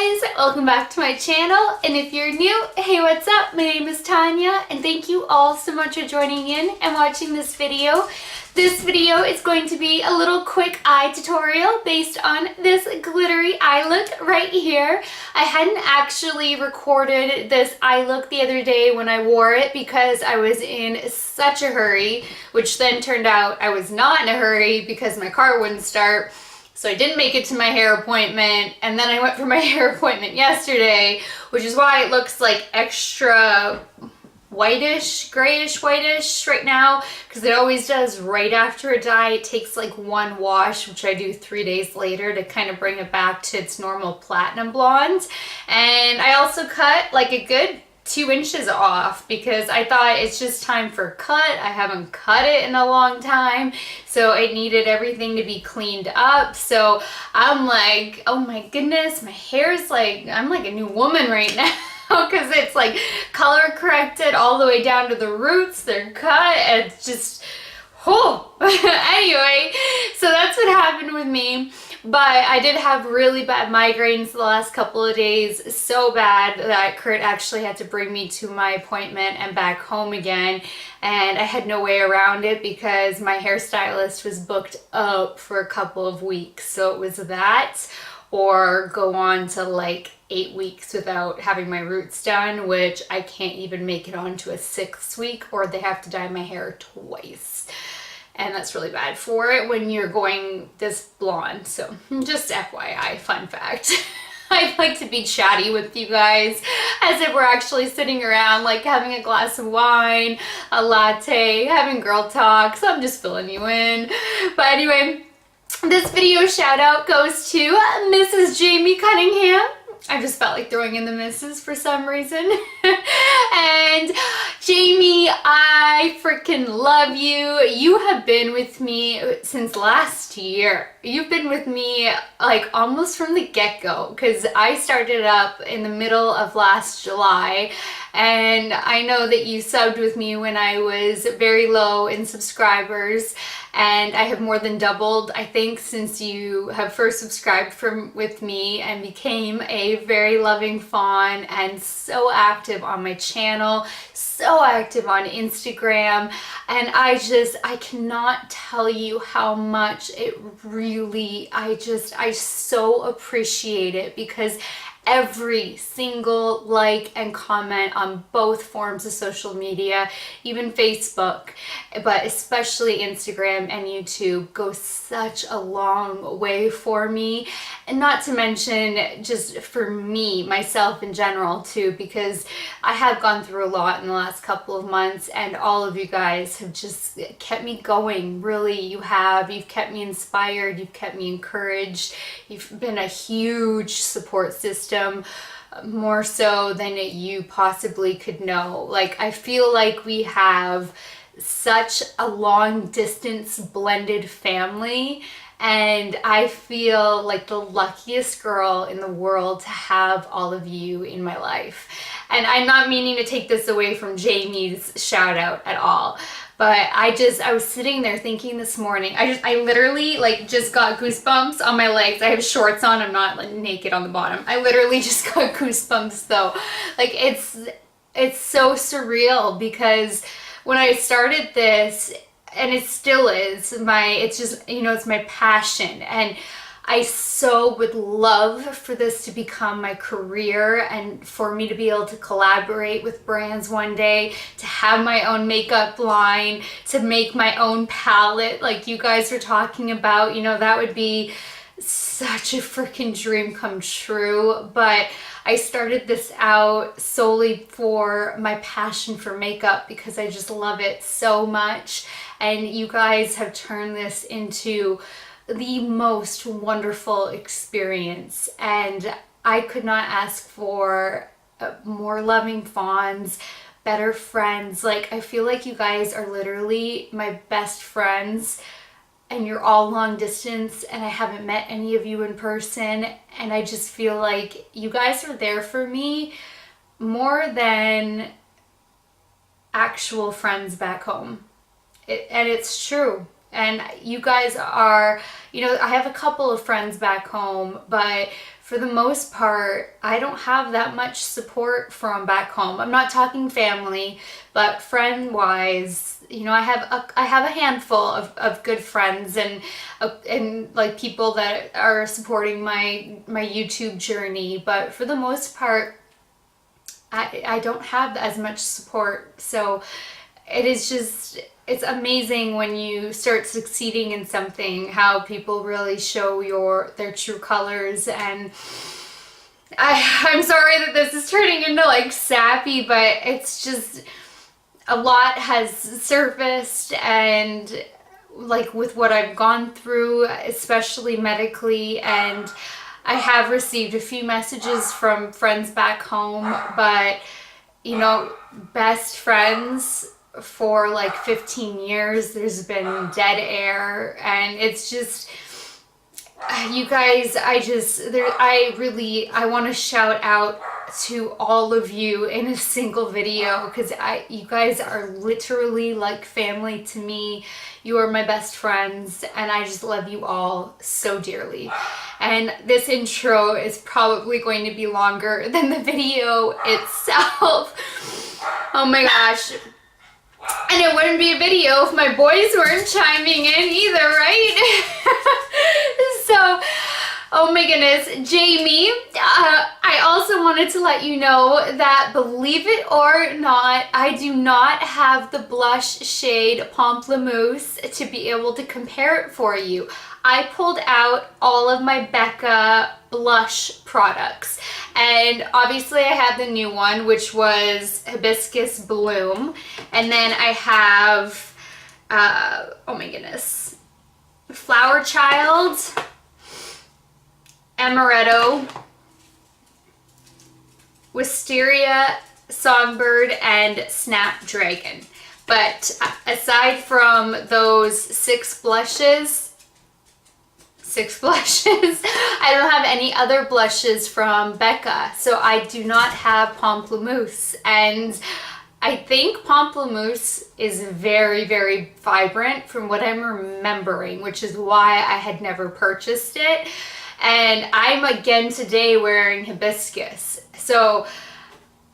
guys, welcome back to my channel, and if you're new, hey, what's up? My name is Tanya and thank you all so much for joining in and watching this video. This video is going to be a little quick eye tutorial based on this glittery eye look right here. I hadn't actually recorded this eye look the other day when I wore it because I was in such a hurry, which then turned out I was not in a hurry because my car wouldn't start. So I didn't make it to my hair appointment, and then I went for my hair appointment yesterday, which is why it looks like extra whitish, grayish whitish right now, because it always does right after a dye. It takes like one wash, which I do 3 days later to kind of bring it back to its normal platinum blonde. And I also cut like a good 2 inches off because I thought it's just time for a cut. I haven't cut it in a long time, so it needed everything to be cleaned up. So I'm like, oh my goodness, my hair's like, I'm like a new woman right now because it's like color corrected all the way down to the roots. They're cut. It's just, oh. Anyway, so that's what happened with me. But I did have really bad migraines the last couple of days, so bad that Kurt actually had to bring me to my appointment and back home again. And I had no way around it because my hairstylist was booked up for a couple of weeks. So it was that, or go on to like 8 weeks without having my roots done, which I can't even make it onto a 6th week, or they have to dye my hair twice. And that's really bad for it when you're going this blonde. So just FYI, fun fact. I'd like to be chatty with you guys as if we're actually sitting around like having a glass of wine, a latte, having girl talk. So I'm just filling you in. But anyway, this video shout out goes to Mrs. Jamie Cunningham. I just felt like throwing in the misses for some reason. And Jamie, I freaking love you. You have been with me since last year. You've been with me like almost from the get-go, because I started up in the middle of last July, and I know that you subbed with me when I was very low in subscribers, and I have more than doubled, I think, since you have first subscribed with me and became a very loving fawn and so active on my channel, so active on Instagram. And I cannot tell you how much it really, I so appreciate it, because every single like and comment on both forms of social media, even Facebook, but especially Instagram and YouTube, goes such a long way for me. And not to mention just for me, myself in general too, because I have gone through a lot in the last couple of months, and all of you guys have just kept me going. Really, you have. You've kept me inspired. You've kept me encouraged. You've been a huge support system, more so than you possibly could know. Like, I feel like we have such a long distance blended family, and I feel like the luckiest girl in the world to have all of you in my life. And I'm not meaning to take this away from Jamie's shout out at all, but I was sitting there thinking this morning, I literally like just got goosebumps on my legs. I have shorts on, I'm not like naked on the bottom. I literally just got goosebumps though. Like, it's so surreal, because when I started this, and it still is, it's just, you know, it's my passion, and I so would love for this to become my career, and for me to be able to collaborate with brands one day, to have my own makeup line, to make my own palette like you guys were talking about. You know, that would be such a freaking dream come true. But I started this out solely for my passion for makeup, because I just love it so much. And you guys have turned this into the most wonderful experience, and I could not ask for more loving fawns, better friends. Like, I feel like you guys are literally my best friends, and you're all long distance, and I haven't met any of you in person, and I just feel like you guys are there for me more than actual friends back home. And it's true. And you guys are, you know, I have a couple of friends back home, but for the most part, I don't have that much support from back home. I'm not talking family, but friend-wise, you know, I have a handful of good friends and like people that are supporting my YouTube journey. But for the most part, I don't have as much support. So it is just, it's amazing when you start succeeding in something, how people really show their true colors. And I'm sorry that this is turning into like sappy, but it's just, a lot has surfaced, and like with what I've gone through, especially medically, and I have received a few messages from friends back home, but you know, best friends for like 15 years, there's been dead air, and it's just, you guys, I want to shout out to all of you in a single video, because you guys are literally like family to me. You are my best friends, and I just love you all so dearly. And this intro is probably going to be longer than the video itself. Oh my gosh. And it wouldn't be a video if my boys weren't chiming in either, right? So, oh my goodness, Jamie, I also wanted to let you know that, believe it or not, I do not have the blush shade Pamplemousse to be able to compare it for you. I pulled out all of my Becca blush products, and obviously I have the new one, which was Hibiscus Bloom, and then I have, oh my goodness, Flower Child, Amaretto, Wisteria, Songbird, and Snapdragon. But aside from those six blushes, I don't have any other blushes from Becca, so I do not have Pamplemousse. And I think Pamplemousse is very, very vibrant from what I'm remembering, which is why I had never purchased it. And I'm again today wearing Hibiscus. So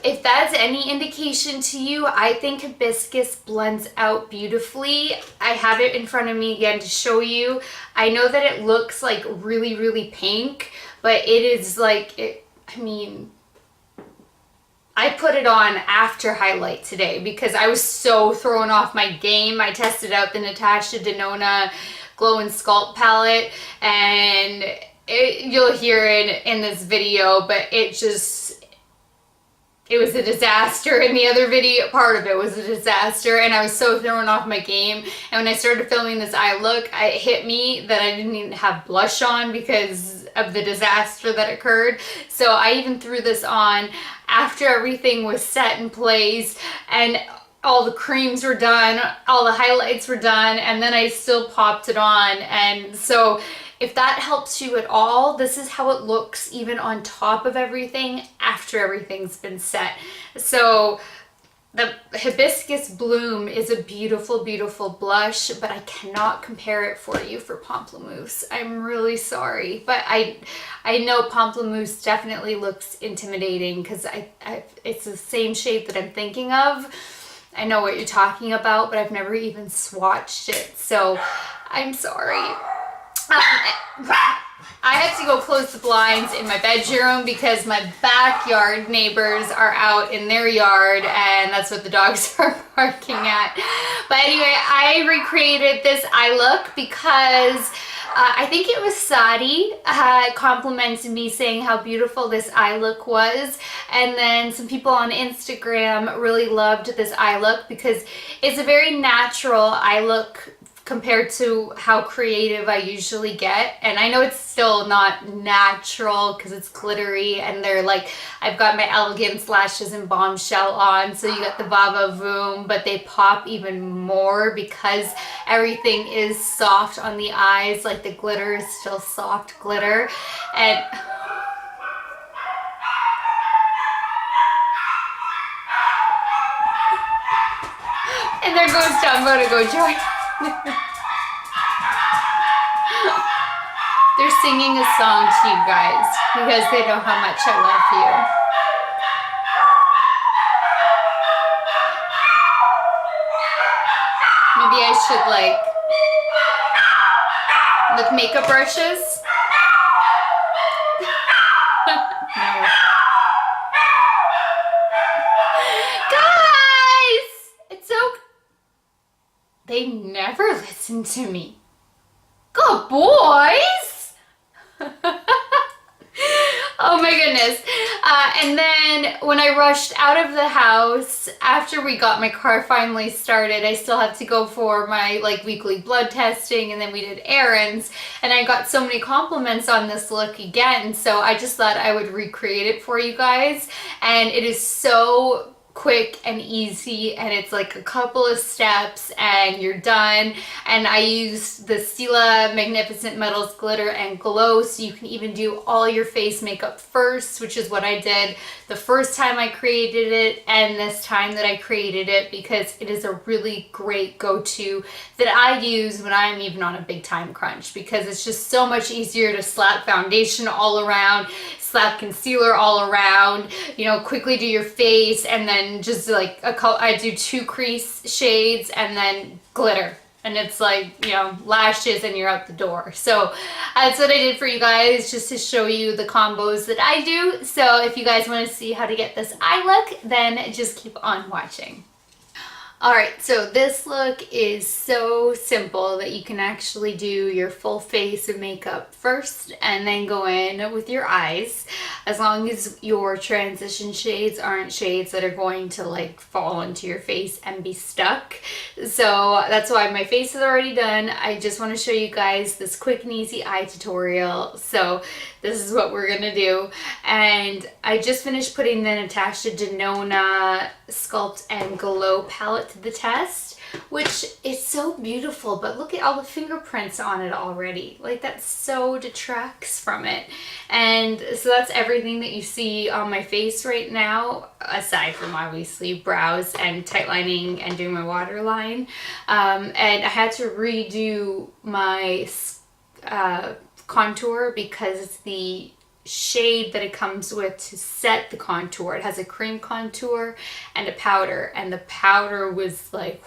if that's any indication to you, I think Hibiscus blends out beautifully. I have it in front of me again to show you. I know that it looks like really, really pink, but it is like, I mean, I put it on after highlight today because I was so thrown off my game. I tested out the Natasha Denona Glow and Sculpt palette, and you'll hear it in this video, but it was a disaster. And the other video, part of it was a disaster, and I was so thrown off my game. And when I started filming this eye look, it hit me that I didn't even have blush on because of the disaster that occurred. So I even threw this on after everything was set in place and all the creams were done, all the highlights were done, and then I still popped it on. And so if that helps you at all, this is how it looks even on top of everything after everything's been set. So the Hibiscus Bloom is a beautiful, beautiful blush, but I cannot compare it for you for Pamplemousse. I'm really sorry, but I know Pamplemousse definitely looks intimidating because it's the same shade that I'm thinking of. I know what you're talking about, but I've never even swatched it, so I'm sorry. I have to go close the blinds in my bedroom because my backyard neighbors are out in their yard, and that's what the dogs are barking at. But anyway, I recreated this eye look because I think it was Sadi complimented me saying how beautiful this eye look was, and then some people on Instagram really loved this eye look because it's a very natural eye look compared to how creative I usually get. And I know it's still not natural because it's glittery, and they're like, I've got my Elegenz lashes in Bombshell on, so you got the Vava Voom, but they pop even more because everything is soft on the eyes, like the glitter is still soft glitter. And there goes Dumbo to go join. singing a song to you guys because they know how much I love you. Maybe I should like with makeup brushes. No. Guys, it's so. They never listen to me. Good boys. Oh my goodness. And then when I rushed out of the house after we got my car finally started, I still have to go for my like weekly blood testing, and then we did errands, and I got so many compliments on this look again, so I just thought I would recreate it for you guys. And it is so quick and easy, and it's like a couple of steps and you're done. And I used the Stila Magnificent Metals Glitter and Glow, so you can even do all your face makeup first, which is what I did the first time I created it and this time that I created it, because it is a really great go-to that I use when I'm even on a big time crunch, because it's just so much easier to slap foundation all around, slap concealer all around, you know, quickly do your face, and then just like I do 2 crease shades and then glitter, and it's like, you know, lashes and you're out the door. So that's what I did for you guys, just to show you the combos that I do. So if you guys want to see how to get this eye look, then just keep on watching. Alright, so this look is so simple that you can actually do your full face of makeup first and then go in with your eyes, as long as your transition shades aren't shades that are going to like fall into your face and be stuck. So that's why my face is already done. I just want to show you guys this quick and easy eye tutorial. So this is what we're gonna do. And I just finished putting the Natasha Denona Sculpt and Glow palette to the test, which is so beautiful, but look at all the fingerprints on it already. Like, that so detracts from it. And so that's everything that you see on my face right now, aside from obviously brows and tight lining and doing my waterline. And I had to redo my contour because the shade that it comes with to set the contour, it has a cream contour and a powder, and the powder was like,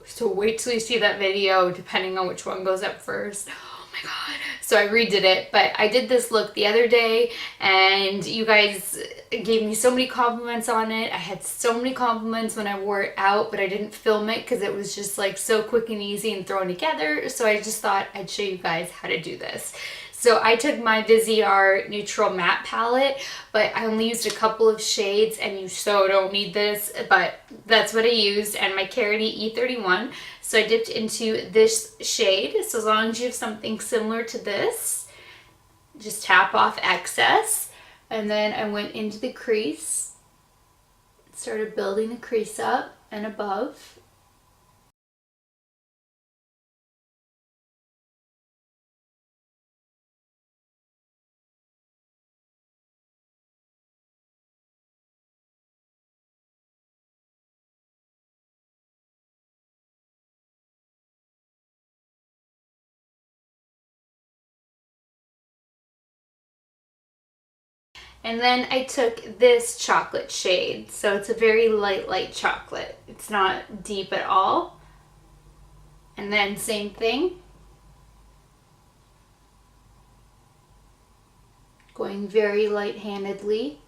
so wait till you see that video, depending on which one goes up first. Oh my god. So I redid it, but I did this look the other day and you guys gave me so many compliments on it. I had so many compliments when I wore it out, but I didn't film it because it was just like so quick and easy and thrown together. So I just thought I'd show you guys how to do this. So I took my Viseart Neutral Matte palette, but I only used a couple of shades, and you so don't need this, but that's what I used, and my Carity E31. So I dipped into this shade. So as long as you have something similar to this, just tap off excess. And then I went into the crease, started building the crease up and above. And then I took this chocolate shade. So it's a very light chocolate. It's not deep at all. And then same thing. Going very light-handedly.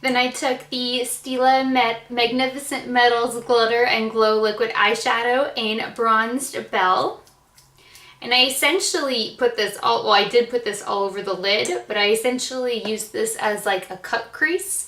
Then I took the Stila Magnificent Metals Glitter and Glow Liquid Eyeshadow in Bronzed Belle. And I essentially put this all, well, I did put this all over the lid, but I essentially used this as like a cut crease.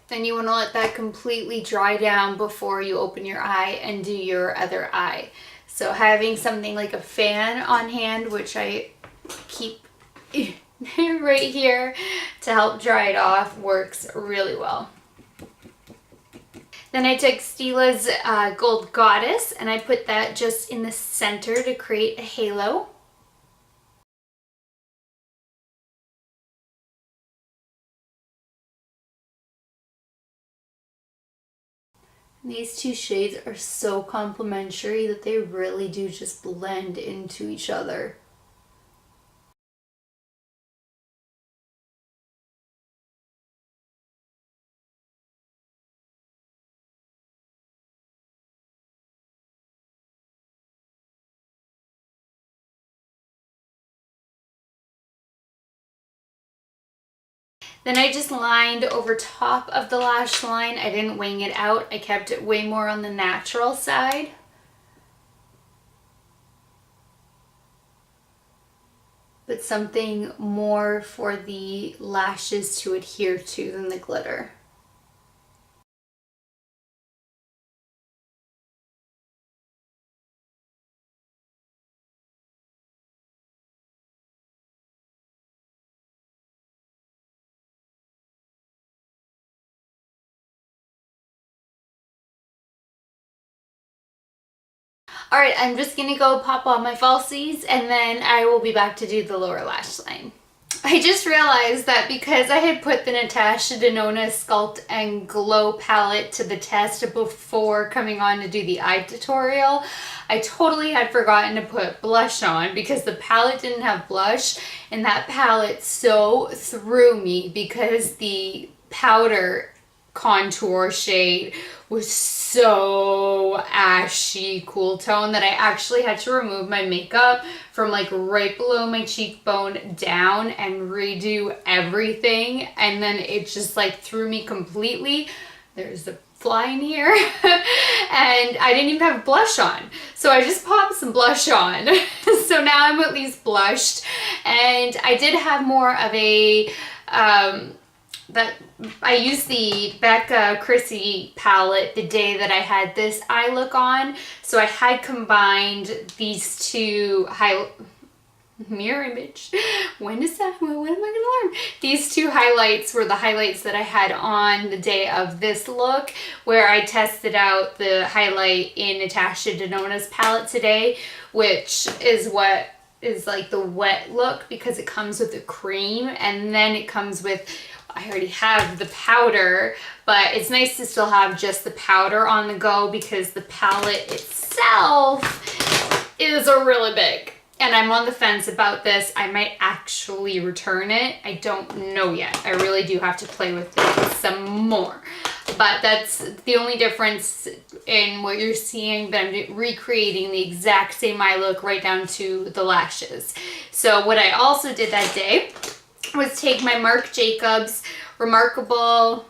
Then you want to let that completely dry down before you open your eye and do your other eye. So having something like a fan on hand, which I keep right here to help dry it off, works really well. Then I took Stila's Gold Goddess and I put that just in the center to create a halo. These two shades are so complementary that they really do just blend into each other. Then I just lined over top of the lash line. I didn't wing it out. I kept it way more on the natural side. But something more for the lashes to adhere to than the glitter. Alright, I'm just going to go pop on my falsies and then I will be back to do the lower lash line. I just realized that because I had put the Natasha Denona Sculpt and Glow palette to the test before coming on to do the eye tutorial, I totally had forgotten to put blush on because the palette didn't have blush, and that palette so threw me because the powder contour shade was so ashy cool tone that I actually had to remove my makeup from like right below my cheekbone down and redo everything, and then it just like threw me completely. There's a fly in here and I didn't even have blush on, so I just popped some blush on. So now I'm at least blushed, and I did have more of a but I used the Becca Chrissy palette the day that I had this eye look on. So I had combined these two mirror image. When is that? When am I going to learn? These two highlights were the highlights that I had on the day of this look, where I tested out the highlight in Natasha Denona's palette today, which is what is like the wet look because it comes with the cream, and then it comes with, I already have the powder, but it's nice to still have just the powder on the go because the palette itself is a really big. And I'm on the fence about this. I might actually return it. I don't know yet. I really do have to play with it some more. But that's the only difference in what you're seeing, but I'm recreating the exact same eye look right down to the lashes. So what I also did that day was take my Marc Jacobs Remarkable,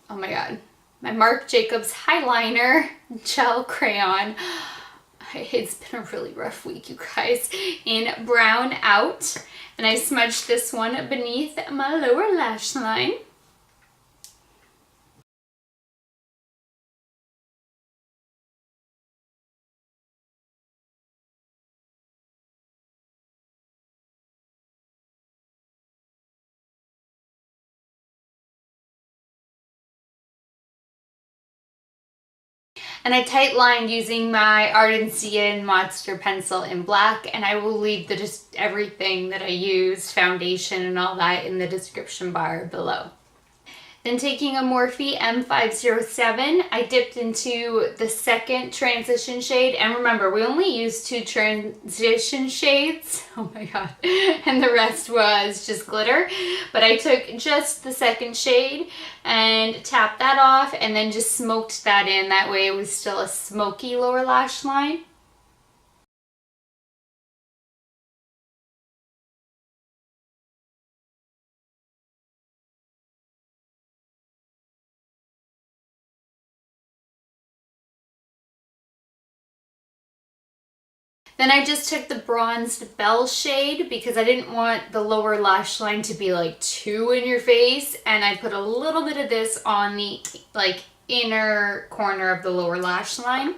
oh my god, my Marc Jacobs Highliner Gel Crayon. It's been a really rough week, you guys, in Brown Out. And I smudged this one beneath my lower lash line. And I tight lined using my Ardency and Modster pencil in black, and I will leave just everything that I used, foundation and all that, in the description bar below. Then taking a Morphe M507, I dipped into the second transition shade. And remember, we only used 2 transition shades. Oh my god. And the rest was just glitter. But I took just the second shade and tapped that off and then just smoked that in. That way it was still a smoky lower lash line. Then I just took the Bronzed Bell shade because I didn't want the lower lash line to be like too in your face, and I put a little bit of this on the like inner corner of the lower lash line.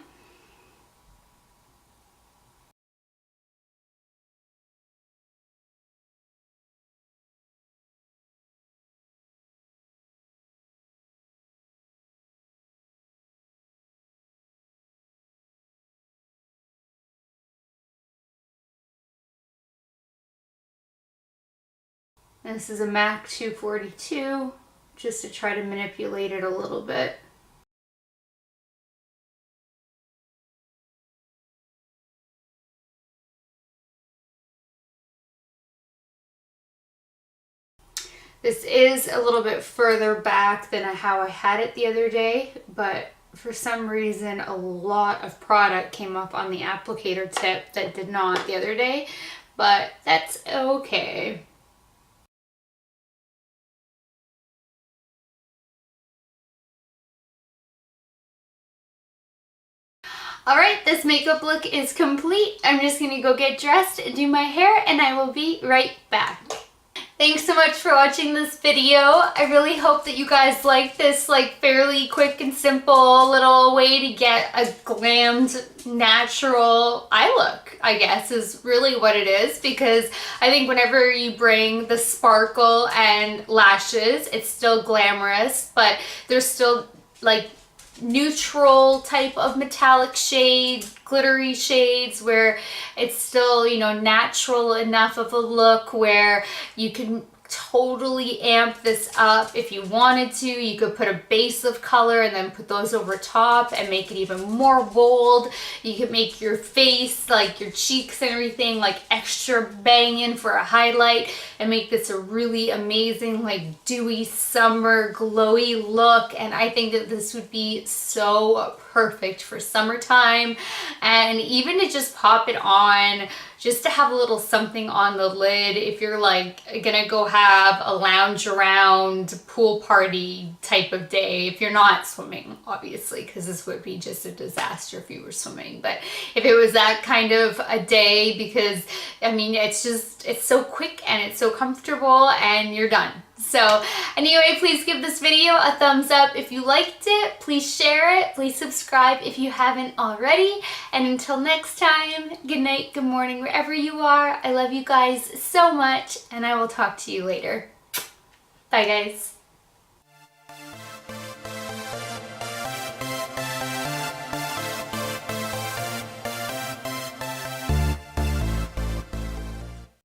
This is a MAC 242, just to try to manipulate it a little bit. This is a little bit further back than how I had it the other day, but for some reason a lot of product came up on the applicator tip that did not the other day, but that's okay. All right, this makeup look is complete. I'm just gonna go get dressed and do my hair, and I will be right back. Thanks so much for watching this video. I really hope that you guys like this like fairly quick and simple little way to get a glammed natural eye look, I guess is really what it is, because I think whenever you bring the sparkle and lashes, it's still glamorous, but there's still like neutral type of metallic shade, glittery shades where it's still, you know, natural enough of a look where you can totally amp this up. If you wanted to, you could put a base of color and then put those over top and make it even more bold. You could make your face, like your cheeks and everything, like extra banging for a highlight and make this a really amazing, like dewy summer glowy look. And I think that this would be so perfect for summertime, and even to just pop it on, just to have a little something on the lid if you're like gonna go have a lounge around pool party type of day, if you're not swimming, obviously, because this would be just a disaster if you were swimming. But if it was that kind of a day, because I mean, it's so quick and it's so comfortable and you're done. So anyway, please give this video a thumbs up if you liked it. Please share it. Please subscribe if you haven't already. And until next time, good night, good morning, wherever you are. I love you guys so much, and I will talk to you later. Bye, guys.